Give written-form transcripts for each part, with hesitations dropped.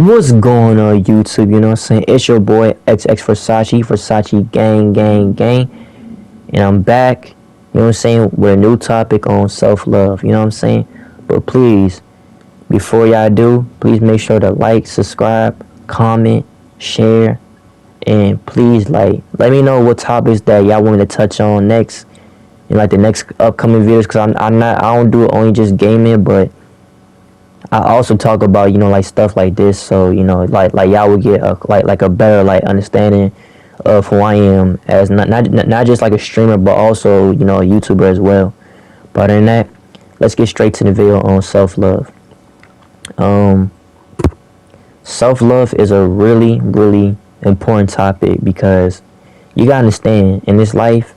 What's going on YouTube, you know what I'm saying? It's your boy XX Versace gang, gang, gang. And I'm back, you know what I'm saying, with a new topic on self-love, you know what I'm saying? But please, before y'all do, please make sure to like, subscribe, comment, share, and please let me know what topics that y'all want me to touch on next in like the next upcoming videos, because I don't do it only just gaming, but I also talk about, you know, like stuff like this, so you know, like y'all would get a better like understanding of who I am as not just like a streamer, but also, you know, a YouTuber as well. But other than that, let's get straight to the video on self-love. Self-love is a really important topic, because you gotta understand, in this life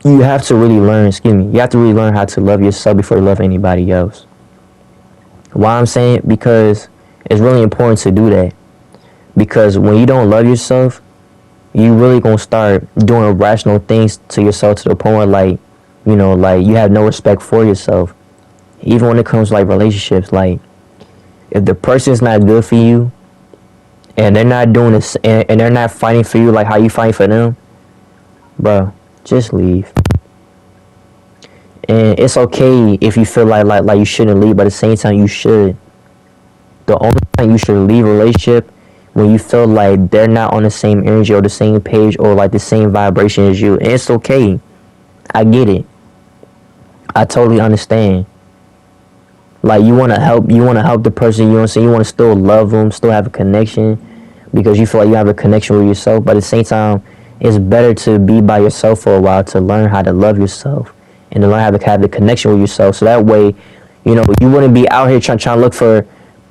you have to really learn, you have to really learn how to love yourself before you love anybody else. Why I'm saying it? Because it's really important to do that. Because when you don't love yourself, you really gonna start doing irrational things to yourself, to the point where, like, you know, like, you have no respect for yourself. Even when it comes to like relationships, like, if the person's not good for you, and they're not doing this, and they're not fighting for you like how you fight for them, bro, just leave. And it's okay if you feel like you shouldn't leave, but at the same time you should. The only time you should leave a relationship when you feel like they're not on the same energy or the same page or like the same vibration as you. And it's okay. I get it. I totally understand. Like, you want to help the person, you know what I'm saying? You want to still love them, still have a connection, because you feel like you have a connection with yourself. But at the same time, it's better to be by yourself for a while, to learn how to love yourself and to learn how to have the connection with yourself. So that way, you know, you wouldn't be out here trying to look for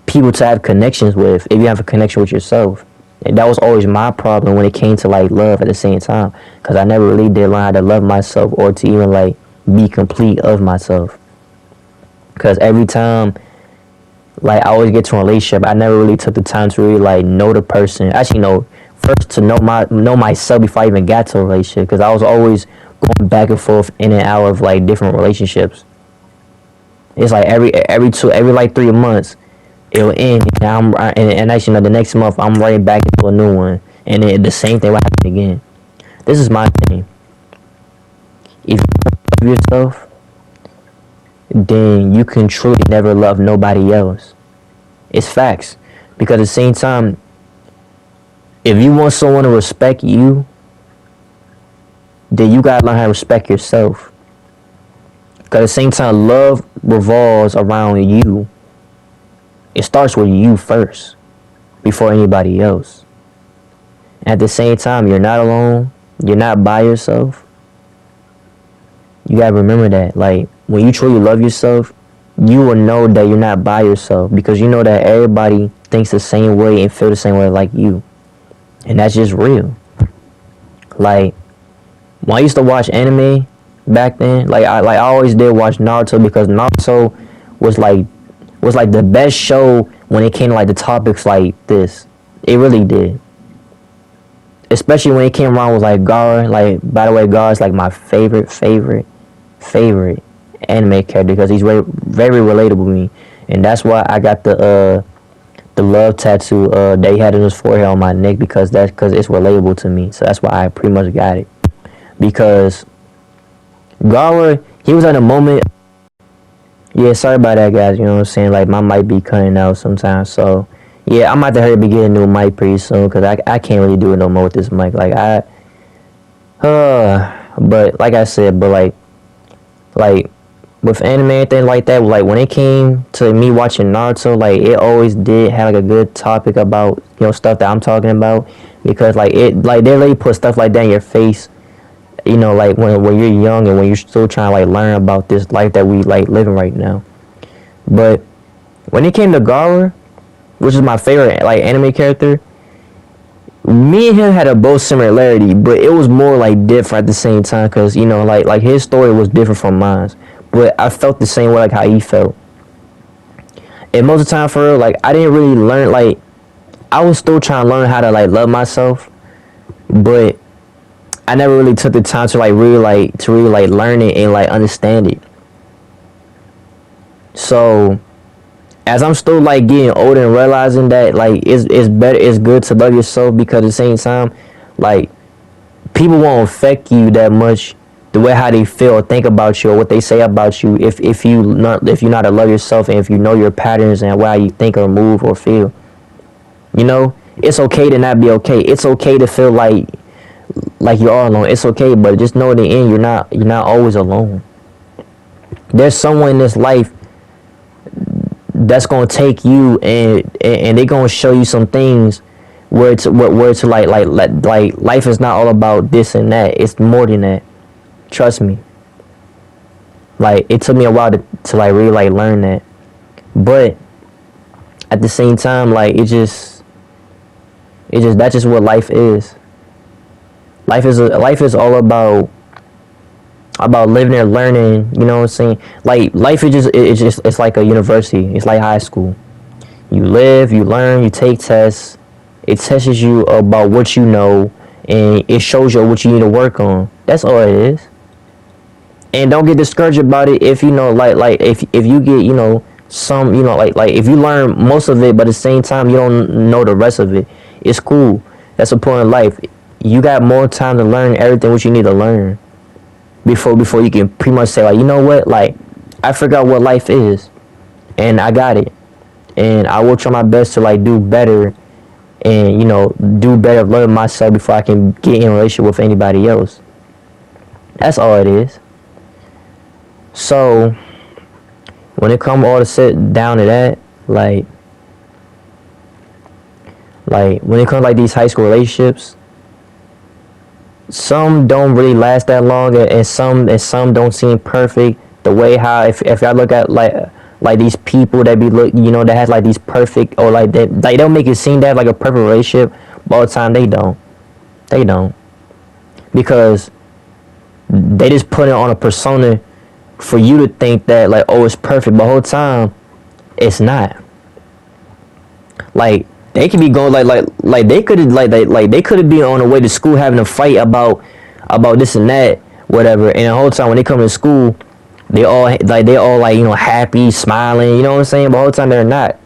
people to have connections with if you have a connection with yourself. And that was always my problem when it came to like love at the same time, because I never really did learn how to love myself, or to even like be complete of myself. Because every time, like, I always get to a relationship, I never really took the time to really like know the person. Actually, no, first to know myself before I even got to a relationship, because I was always going back and forth in and out of like different relationships. It's like every like 3 months it'll end, and actually, you know, the next month I'm right back into a new one, and then the same thing will happen again. This is my thing. If you love yourself, then you can truly never love nobody else. It's facts. Because at the same time, if you want someone to respect you, then you gotta learn how to respect yourself. Because at the same time, love revolves around you. It starts with you first, before anybody else. At the same time, you're not alone. You're not by yourself. You gotta remember that. Like, when you truly love yourself, you will know that you're not by yourself, because you know that everybody thinks the same way and feel the same way like you. And that's just real. Like, when I used to watch anime back then, like I always did watch Naruto, because Naruto was like the best show when it came to like the topics like this. It really did. Especially when it came around with like Gaara. Like, by the way, Gaara's like my favorite anime character, because he's very relatable to me, and that's why I got the love tattoo that he had in his forehead on my neck, because it's relatable to me. So that's why I pretty much got it, because Gaara, he was at a moment. Yeah, sorry about that, guys. You know what I'm saying? Like, my mic be cutting out sometimes. So yeah, I'm about to hurry up and get a new mic pretty soon, because I can't really do it no more with this mic. Like, but like I said, but like with anime and things like that, like when it came to me watching Naruto, like, it always did have like a good topic about, you know, stuff that I'm talking about, because like they really put stuff like that in your face, you know, like when you're young and when you're still trying to like learn about this life that we like living right now. But when it came to Gaara, which is my favorite like anime character, me and him had a both similarity, but it was more like different at the same time, because, you know, like his story was different from mine, but I felt the same way like how he felt. And most of the time, for real, like, I didn't really learn, like, I was still trying to learn how to like love myself, but I never really took the time to like really learn it and like understand it. So as I'm still like getting older and realizing that like it's better, it's good to love yourself, because at the same time, like, people won't affect you that much the way how they feel or think about you or what they say about you if you're not to love yourself, and if you know your patterns and how you think or move or feel. You know, it's okay to not be okay. It's okay to feel like you're all alone. It's okay, but just know in the end you're not always alone. There's someone in this life that's gonna take you, and they're gonna show you some things where it's like life is not all about this and that. It's more than that. Trust me. Like, it took me a while to like really like learn that, but at the same time, like, it just that's just what life is. Life is all about living and learning. You know what I'm saying? Like, life is it's like a university. It's like high school. You live, you learn, you take tests. It tests you about what you know, and it shows you what you need to work on. That's all it is. And don't get discouraged about it if you know like if you get, you know, some, you know, like if you learn most of it but at the same time you don't know the rest of it. It's cool. That's the point of life. You got more time to learn everything what you need to learn before you can pretty much say, like, you know what, like, I forgot what life is and I got it, and I will try my best to like do better, and, you know, do better, learn myself before I can get in a relationship with anybody else. That's all it is. So when it comes all to sit down to that, like when it comes like these high school relationships, some don't really last that long, and some don't seem perfect. The way how if I look at like these people that be you know, that has like these perfect, or like that, like, they'll make it seem to have like a perfect relationship, but all the time they don't, because they just put it on a persona for you to think that, like, oh, it's perfect, but the whole time it's not. Like, they could be going like they could have they could have been on the way to school having a fight about this and that, whatever, and the whole time when they come to school, they all like, you know, happy, smiling, you know what I'm saying, but the whole time they're not,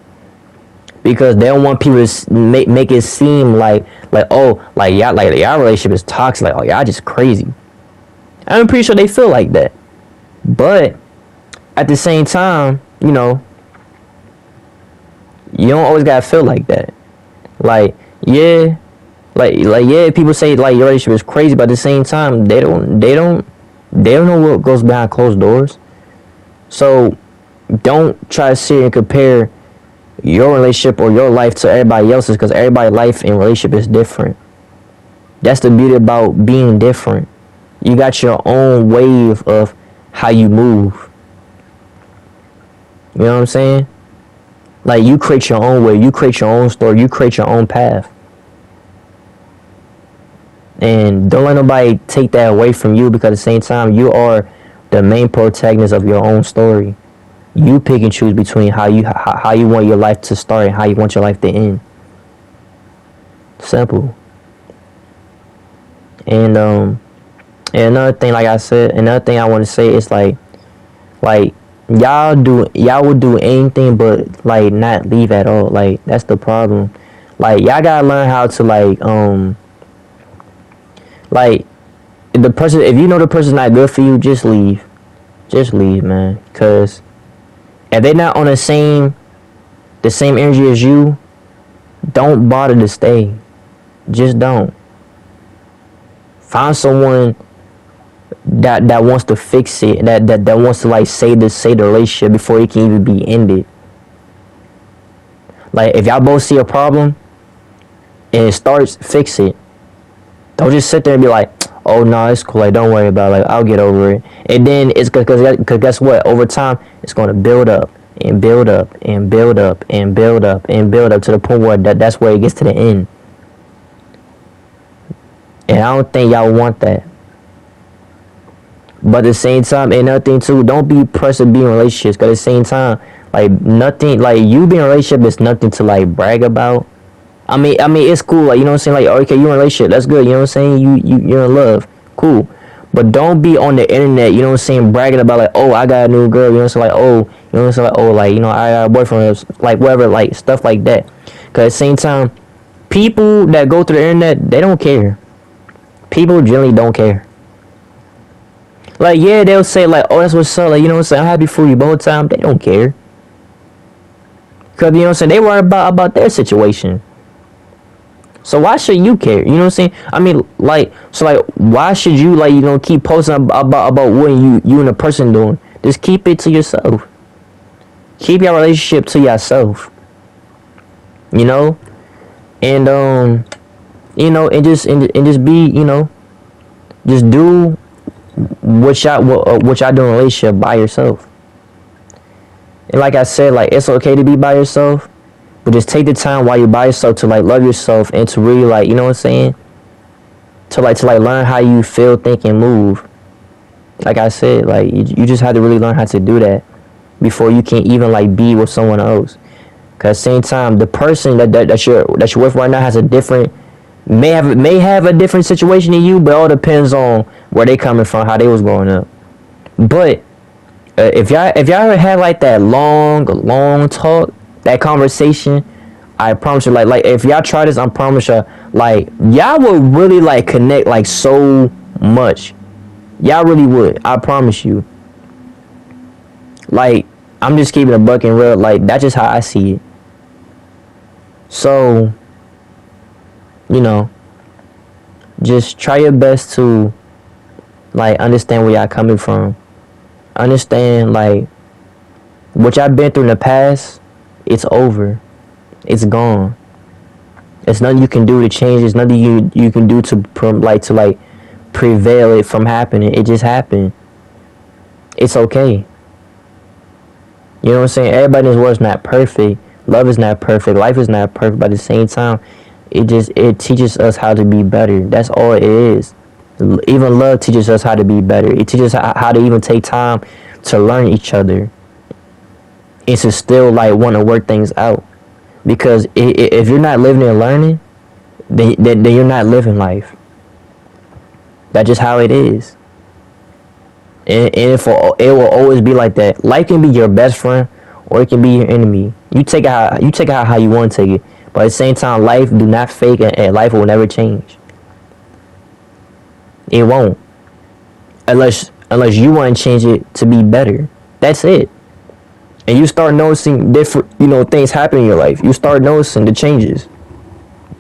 because they don't want people to make it seem like oh, like y'all relationship is toxic, like, oh, y'all just crazy. I'm pretty sure they feel like that, but at the same time, you know, you don't always gotta feel like that. Like, yeah, yeah, people say like your relationship is crazy, but at the same time, they don't know what goes behind closed doors. So don't try to sit and compare your relationship or your life to everybody else's, because everybody's life and relationship is different. That's the beauty about being different. You got your own wave of how you move. You know what I'm saying? Like, you create your own way, you create your own story, you create your own path. And don't let nobody take that away from you, because at the same time, you are the main protagonist of your own story. You pick and choose between how you want your life to start and how you want your life to end. Simple. And another thing, like I said, another thing I want to say is like y'all would do anything but like not leave at all. Like, that's the problem. Like, y'all gotta learn how to like the person, if you know the person's not good for you, just leave, man, because if they're not on the same energy as you, don't bother to stay. Just don't. Find someone that wants to fix it, that wants to like save the relationship before it can even be ended. Like, if y'all both see a problem and it starts, fix it. Don't just sit there and be like, oh no, it's cool, like, don't worry about it, like, I'll get over it. And then it's because guess what, over time it's going to build up and build up and build up and build up and build up to the point where that's where it gets to the end. And I don't think y'all want that. But at the same time, and another thing too, don't be pressed to be in relationships, because at the same time, like, nothing, like, you being in a relationship is nothing to like brag about. I mean it's cool, like, you know what I'm saying, like, okay, you're in a relationship, that's good, you know what I'm saying, you're in love, cool. But don't be on the internet, you know what I'm saying, bragging about like, oh, I got a new girl, you know what I'm saying, like, oh, you know You know what I'm saying? Like, oh, like, you know, I got a boyfriend, like, whatever, like, stuff like that. Because at the same time, people that go through the internet, they don't care. People generally don't care. Like, yeah, they'll say, like, oh, that's what's up. Like, you know what I'm saying? I'm happy for you both time. They don't care. Because, you know what I'm saying? They worry about their situation. So why should you care? You know what I'm saying? I mean, like, so, like, why should you, like, you know, keep posting about what you and the person doing? Just keep it to yourself. Keep your relationship to yourself. You know? And, you know, and just be, you know, just do what y'all do in a relationship by yourself. And like I said, like, it's okay to be by yourself, but just take the time while you're by yourself to, like, love yourself and to really, like, you know what I'm saying? To learn how you feel, think, and move. Like I said, like, you just have to really learn how to do that before you can even, like, be with someone else. Cause at the same time, the person that you're with right now has a different, may have a different situation than you, but it all depends on where they coming from, how they was growing up. But if y'all ever had, like, that long talk, that conversation, I promise you, like if y'all try this, I promise you, like, y'all would really, like, connect, like, so much. Y'all really would. I promise you. Like, I'm just keeping a buck and real. Like, that's just how I see it. So, you know, just try your best to, like, understand where y'all coming from. Understand, like, what y'all been through in the past, it's over. It's gone. There's nothing you can do to change. There's nothing you can do to prevail it from happening. It just happened. It's okay. You know what I'm saying? Everybody in this world is not perfect. Love is not perfect. Life is not perfect. But at the same time, it teaches us how to be better. That's all it is. Even love teaches us how to be better. It teaches us how to even take time to learn each other. And to still, like, want to work things out. Because if you're not living and learning, then you're not living life. That's just how it is. And it will always be like that. Life can be your best friend, or it can be your enemy. You take it how you want to take it. But at the same time, life do not fake, and life will never change. It won't, unless you want to change it to be better. That's it. And you start noticing different, you know, things happen in your life. You start noticing the changes.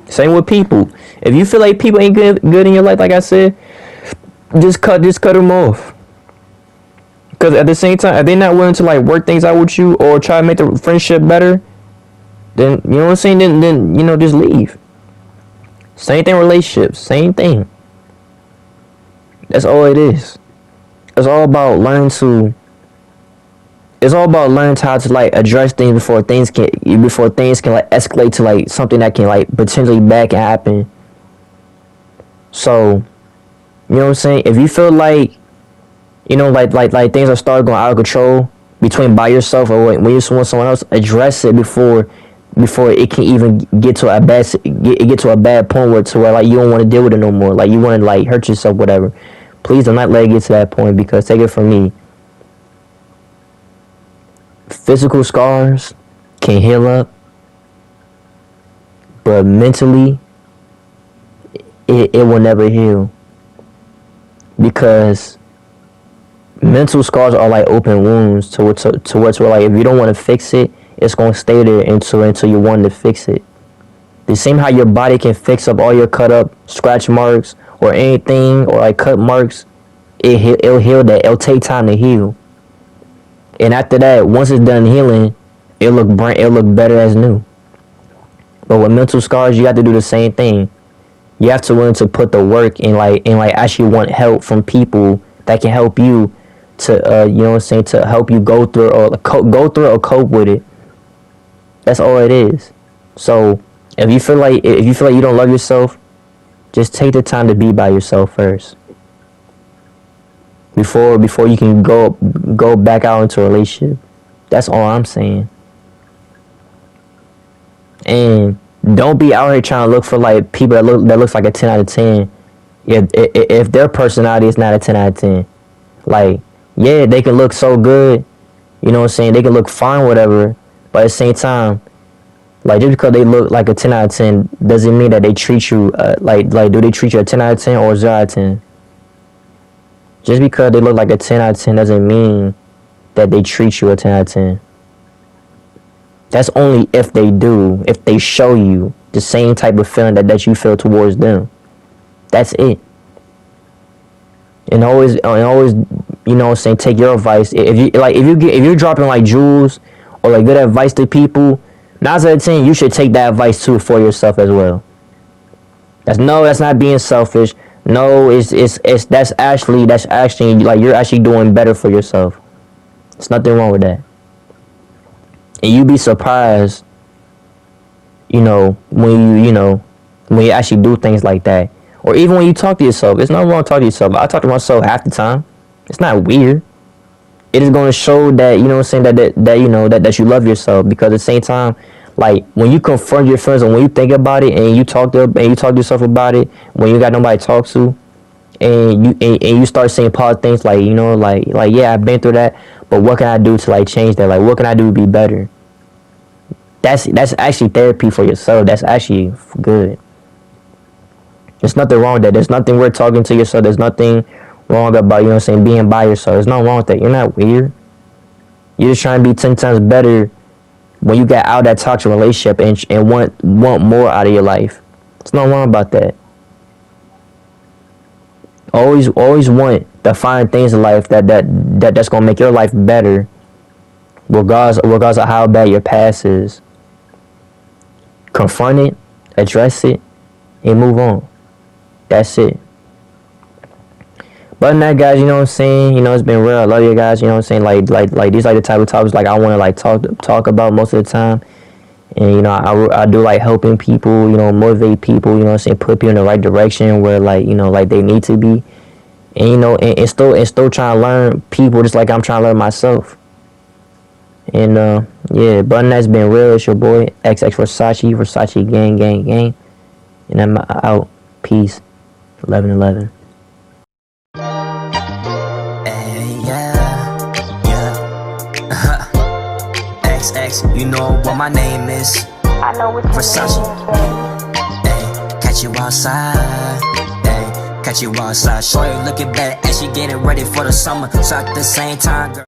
Same with people. If you feel like people ain't good in your life, like I said, just cut them off. Because at the same time, if they're not willing to, like, work things out with you or try to make the friendship better, then, you know what I'm saying, then you know, just leave. Same thing, relationships, same thing. That's all it is. It's all about learning how to, like, address things before things can like escalate to, like, something that can, like, potentially bad can happen. So, you know what I'm saying? If you feel like, you know, like things are starting going out of control between by yourself or when you're with someone else, address it before it can even get to a bad point where like you don't want to deal with it no more. Like, you want to, like, hurt yourself, whatever. Please do not let it get to that point, because take it from me, physical scars can heal up, but mentally it will never heal, because mental scars are like open wounds to where like, if you don't want to fix it, it's gonna stay there until you want to fix it. The same how your body can fix up all your cut up scratch marks or anything, or like cut marks, it'll heal that. It'll take time to heal. And after that, once it's done healing, it'll look better as new. But with mental scars, you have to do the same thing. You have to willing to put the work and actually want help from people that can help you to you know what I'm saying, to help you go through or cope with it. That's all it is. So if you feel like you don't love yourself, just take the time to be by yourself first. Before you can go back out into a relationship. That's all I'm saying. And don't be out here trying to look for, like, people that looks like a 10 out of 10. If their personality is not a 10 out of 10. Like, yeah, they can look so good, You know what I'm saying? They can look fine, whatever, but at the same time, like, just because they look like a 10 out of 10 doesn't mean that they treat you like do they treat you a 10 out of 10 or 0 out of 10? Just because they look like a 10 out of 10 doesn't mean that they treat you a 10 out of 10. That's only if they do, if they show you the same type of feeling that you feel towards them. That's it. And always, you know what I'm saying, take your advice. If you're dropping like jewels or like good advice to people, 9 out of 10, you should take that advice too for yourself as well. That's not being selfish. No, that's actually like you're actually doing better for yourself. There's nothing wrong with that. And you'd be surprised, when you actually do things like that. Or even when you talk to yourself. It's not wrong to talk to yourself. I talk to myself half the time. It's not weird. It is going to show that, you know what I'm saying, that you love yourself. Because at the same time, like, when you confront your feelings and when you think about it and you talk to yourself about it, when you got nobody to talk to, and you start saying positive things like, yeah, I've been through that, but what can I do to like change that? Like, what can I do to be better? That's actually therapy for yourself. That's actually good. There's nothing wrong with that. There's nothing weird talking to yourself. There's nothing wrong about, being by yourself. There's nothing wrong with that. You're not weird. You're just trying to be 10 times better when you got out of that toxic relationship and want more out of your life. There's nothing wrong about that. Always want to find things in life that's gonna make your life better, regardless of how bad your past is. Confront it, address it, and move on. That's it. But than that, guys, you know what I'm saying? It's been real. I love you guys. You know what I'm saying? Like these the type of topics like I want to like talk about most of the time. And I do like helping people. Motivate people. You know what I'm saying? Put people in the right direction where like they need to be. And and still trying to learn people just like I'm trying to learn myself. And yeah, but that's been real. It's your boy XX Versace gang. And I'm out. Peace. 11-11. XX, you know what my name is. I know what Versace. Hey, catch you outside. Hey, catch you outside. Shorty looking better and she getting ready for the summer. So at the same time, girl.